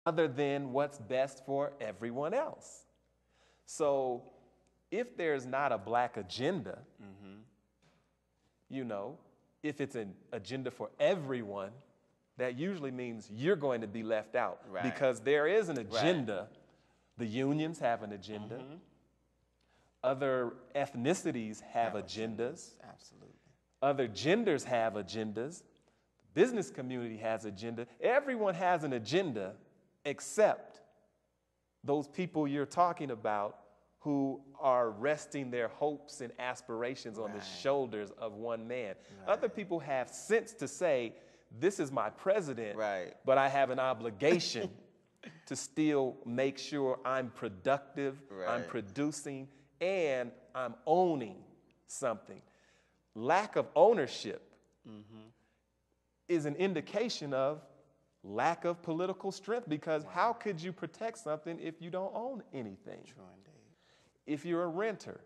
other than what's best for everyone else. So if there's not a black agenda, you know, if it's an agenda for everyone, that usually means you're going to be left out. Right. Because there is an agenda. Right. The unions have an agenda. Other ethnicities have agendas. Absolutely. Other genders have agendas. The business community has agenda. Everyone has an agenda except those people you're talking about who are resting their hopes and aspirations on the shoulders of one man. Other people have sense to say, this is my president, but I have an obligation to still make sure I'm productive, I'm producing, and I'm owning something. Lack of ownership is an indication of lack of political strength, because how could you protect something if you don't own anything? True indeed. If you're a renter,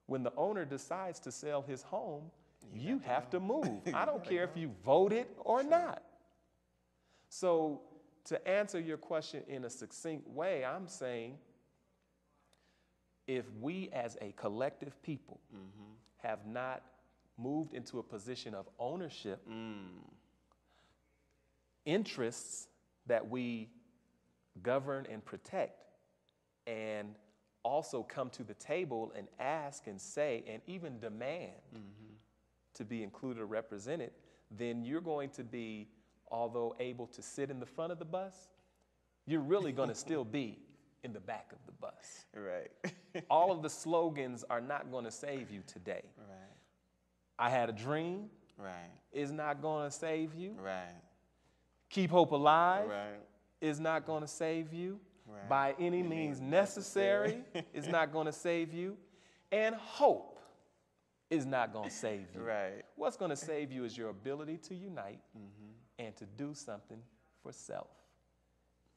when the owner decides to sell his home, you have to move. I don't care if you voted or not. So to answer your question in a succinct way, I'm saying if we as a collective people have not moved into a position of ownership, interests that we govern and protect, and also come to the table and ask and say and even demand to be included or represented, then you're going to be, although able to sit in the front of the bus, you're really going to still be in the back of the bus. Right. All of the slogans are not going to save you today. Right. I had a dream. Right. Is not going to save you. Right. Keep hope alive. Right. Is not going to save you. Right. By any means necessary is not going to save you. And hope is not going to save you. Right. What's going to save you is your ability to unite and to do something for self.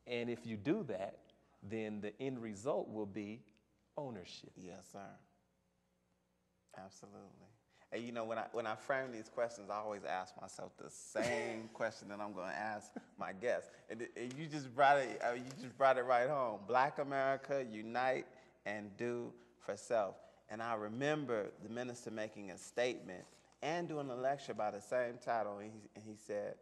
And if you do that, then the end result will be ownership. Yes, sir. Absolutely. And you know, when I frame these questions, I always ask myself the same question that I'm going to ask my guests. And you just brought it. You just brought it right home. Black America, unite and do for self. And I remember the minister making a statement and doing a lecture by the same title. And he said,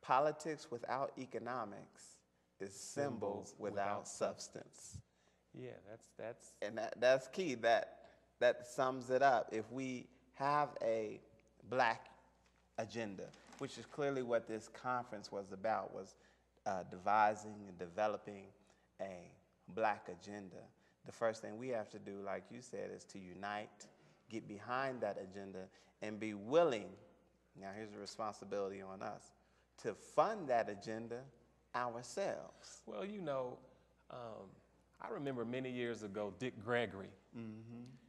"Politics without economics is symbols without substance." Yeah, that's. And that's key. That sums it up. If we have a black agenda, which is clearly what this conference was about, was devising and developing a black agenda. The first thing we have to do, like you said, is to unite, get behind that agenda, and be willing, now here's a responsibility on us, to fund that agenda ourselves. Well, you know, I remember many years ago, Dick Gregory,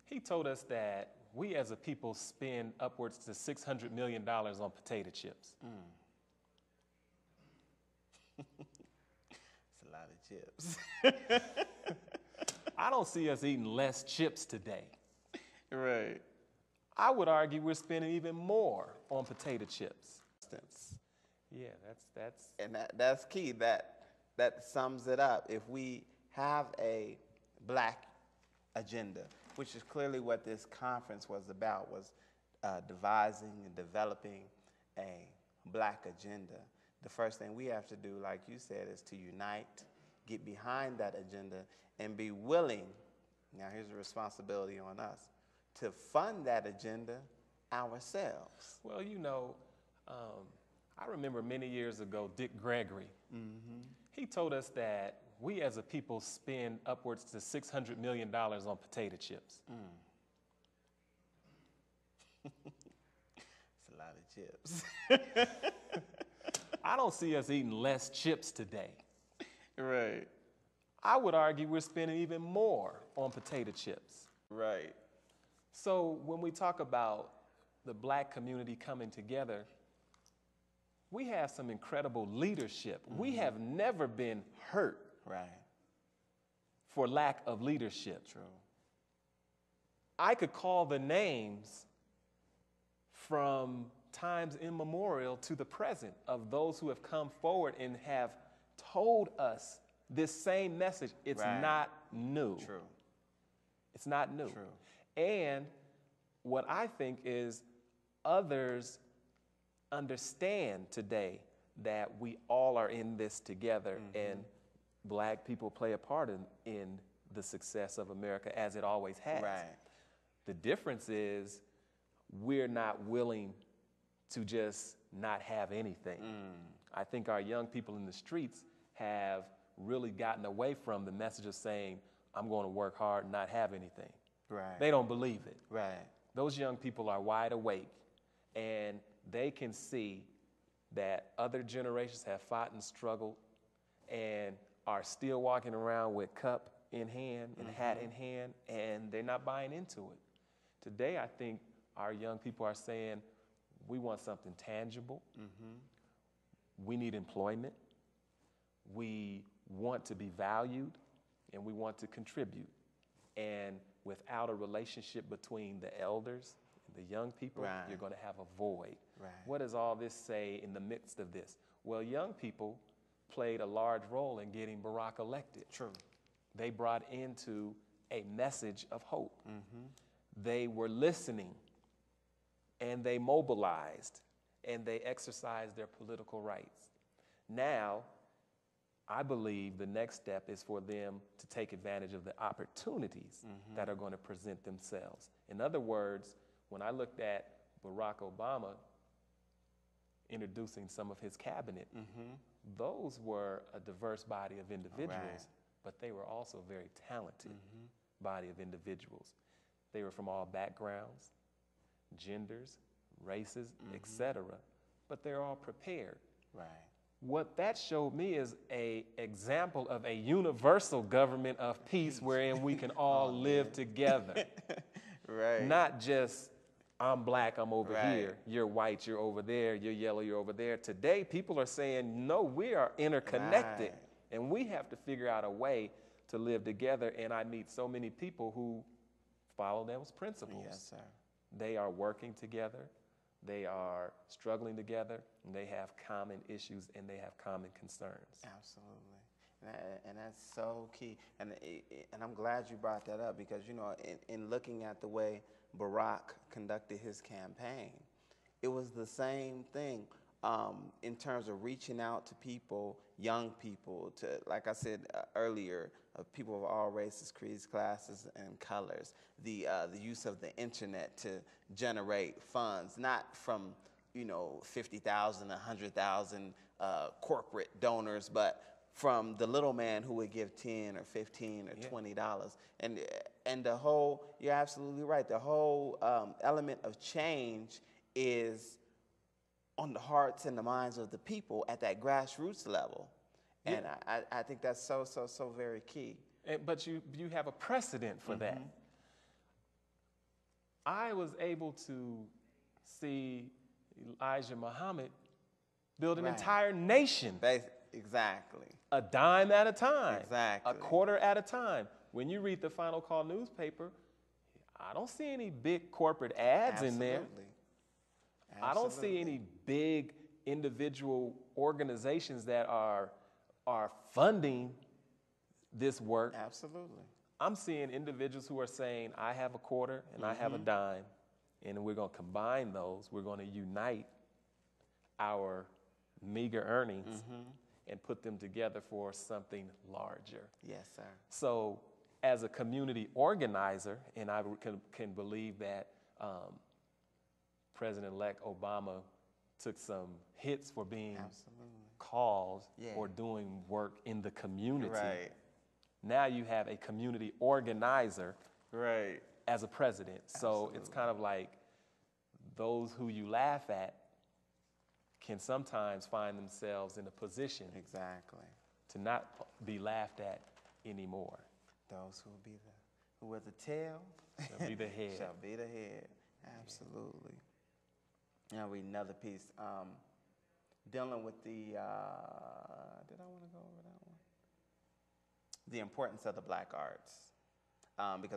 he told us that we as a people spend upwards to $600 million on potato chips. It's a lot of chips. I don't see us eating less chips today. Right. I would argue we're spending even more on potato chips. Yeah, that's. And that's key. That sums it up. If we have a black agenda, which is clearly what this conference was about, was devising and developing a black agenda. The first thing we have to do, like you said, is to unite, get behind that agenda, and be willing, now here's a responsibility on us, to fund that agenda ourselves. Well, you know, I remember many years ago, Dick Gregory, he told us that we as a people spend upwards to $600 million on potato chips. It's a lot of chips. I don't see us eating less chips today. Right. I would argue we're spending even more on potato chips. Right. So when we talk about the black community coming together, we have some incredible leadership. We have never been hurt for lack of leadership. True. I could call the names from times immemorial to the present of those who have come forward and have told us this same message. It's Right. not new. True. It's not new. True. And what I think is others understand today that we all are in this together, and black people play a part in the success of America, as it always has. Right. The difference is we're not willing to just not have anything. I think our young people in the streets have really gotten away from the message of saying, I'm going to work hard and not have anything. Right. They don't believe it. Right. Those young people are wide awake, and they can see that other generations have fought and struggled and are still walking around with cup in hand and hat in hand, and they're not buying into it. Today, I think our young people are saying, we want something tangible. We need employment. We want to be valued, and we want to contribute. And without a relationship between the elders and the young people, Right. you're going to have a void. Right. What does all this say in the midst of this? Well, young people played a large role in getting Barack elected. True. They brought into a message of hope. They were listening, and they mobilized, and they exercised their political rights. Now, I believe the next step is for them to take advantage of the opportunities that are going to present themselves. In other words, when I looked at Barack Obama introducing some of his cabinet, those were a diverse body of individuals, Right. but they were also a very talented body of individuals. They were from all backgrounds, genders, races, etc., but they're all prepared. Right. What that showed me is an example of a universal government of peace wherein we can all live together. Right. Not just, I'm black, I'm over Right. here, you're white, you're over there, you're yellow, you're over there. Today, people are saying, no, we are interconnected, Right. and we have to figure out a way to live together. And I meet so many people who follow those principles. Yes, sir. They are working together, they are struggling together, and they have common issues, and they have common concerns. Absolutely. And that's so key. And I'm glad you brought that up because, you know, in looking at the way Barack conducted his campaign, it was the same thing in terms of reaching out to people, young people, to, like I said earlier, people of all races, creeds, classes, and colors. The use of the internet to generate funds, not from, you know, 50,000, 100,000 corporate donors, but from the little man who would give 10 or 15 or $20. And the whole, you're absolutely right, the whole element of change is on the hearts and the minds of the people at that grassroots level. And I think that's so very key. But you have a precedent for that. I was able to see Elijah Muhammad build an Right. entire nation. Exactly. A dime at a time. Exactly. A quarter at a time. When you read the Final Call newspaper, I don't see any big corporate ads in there. I don't see any big individual organizations that are funding this work. Absolutely. I'm seeing individuals who are saying, I have a quarter and I have a dime, and we're going to combine those. We're going to unite our meager earnings and put them together for something larger. Yes, sir. So as a community organizer, and I can believe that President-elect Obama took some hits for being called or doing work in the community. Right. Now you have a community organizer Right. as a president. So it's kind of like those who you laugh at can sometimes find themselves in a position Exactly. to not be laughed at anymore. Those who are the tail Shall be the head. shall be the head. Absolutely. Now read another piece dealing with the. Did I want to go over that one? The importance of the black arts, because